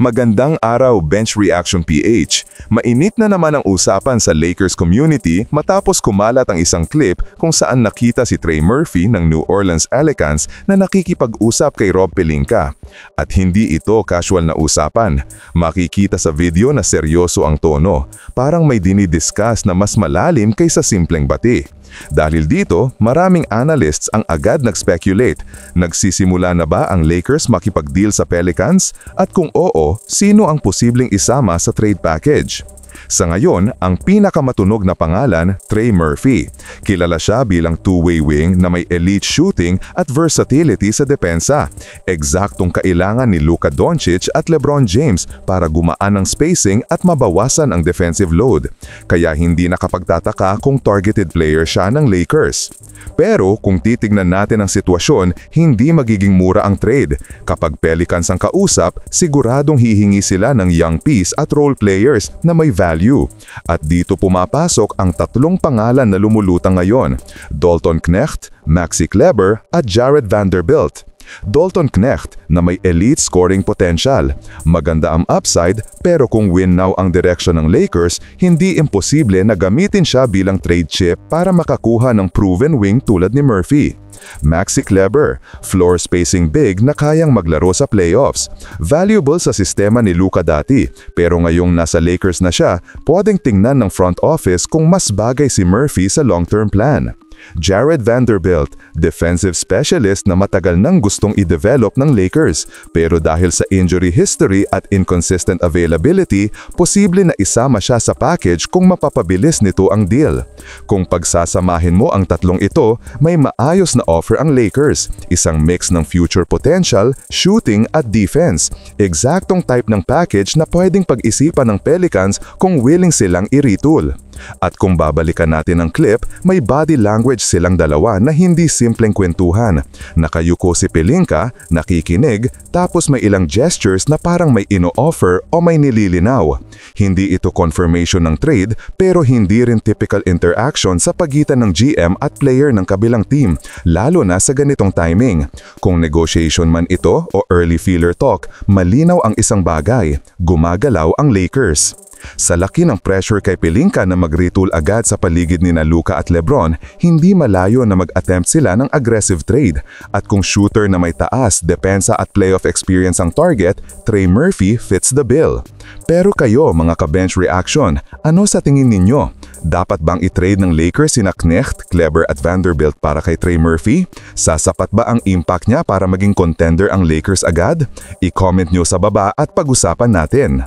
Magandang araw, Bench Reaction PH. Mainit na naman ang usapan sa Lakers community matapos kumalat ang isang clip kung saan nakita si Trey Murphy ng New Orleans Pelicans na nakikipag-usap kay Rob Pelinka. At hindi ito casual na usapan. Makikita sa video na seryoso ang tono. Parang may dinidiscuss na mas malalim kaysa simpleng bati. Dahil dito, maraming analysts ang agad nag-speculate. Nagsisimula na ba ang Lakers makipag-deal sa Pelicans? At kung oo, sino ang posibleng isama sa trade package? Sa ngayon, ang pinakamatunog na pangalan, Trey Murphy. Kilala siya bilang two-way wing na may elite shooting at versatility sa depensa. Eksaktong kailangan ni Luka Doncic at LeBron James para gumaan ang spacing at mabawasan ang defensive load. Kaya hindi nakapagtataka kung targeted player siya ng Lakers. Pero kung titignan natin ang sitwasyon, hindi magiging mura ang trade. Kapag Pelicans ang kausap, siguradong hihingi sila ng young piece at role players na may value. At dito pumapasok ang tatlong pangalan na lumulutang ngayon: Dalton Knecht, Maxi Kleber at Jared Vanderbilt. Dalton Knecht na may elite scoring potential. Maganda ang upside, pero kung win now ang direksyon ng Lakers, hindi imposible na gamitin siya bilang trade chip para makakuha ng proven wing tulad ni Murphy. Maxi Kleber, floor spacing big na kayang maglaro sa playoffs. Valuable sa sistema ni Luka dati, pero ngayong nasa Lakers na siya, pwedeng tingnan ng front office kung mas bagay si Murphy sa long-term plan. Jared Vanderbilt, defensive specialist na matagal nang gustong i-develop ng Lakers, pero dahil sa injury history at inconsistent availability, posible na isama siya sa package kung mapapabilis nito ang deal. Kung pagsasamahin mo ang tatlong ito, may maayos na offer ang Lakers, isang mix ng future potential, shooting at defense. Eksaktong type ng package na pwedeng pag-isipan ng Pelicans kung willing silang i-retool. At kung babalikan natin ang clip, may body language silang dalawa na hindi simpleng kwentuhan. Nakayuko si Pelinka, nakikinig, tapos may ilang gestures na parang may ino-offer o may nililinaw. Hindi ito confirmation ng trade, pero hindi rin typical interaction sa pagitan ng GM at player ng kabilang team, lalo na sa ganitong timing. Kung negotiation man ito o early feeler talk, malinaw ang isang bagay: gumagalaw ang Lakers. Sa laki ng pressure kay Pelinka na mag-retool agad sa paligid ni Luka at LeBron, hindi malayo na mag-attempt sila ng aggressive trade. At kung shooter na may taas, depensa at playoff experience ang target, Trey Murphy fits the bill. Pero kayo, mga ka-bench reaction, ano sa tingin ninyo? Dapat bang i-trade ng Lakers sina Knecht, Kleber at Vanderbilt para kay Trey Murphy? Sasapat ba ang impact niya para maging contender ang Lakers agad? I-comment nyo sa baba at pag-usapan natin.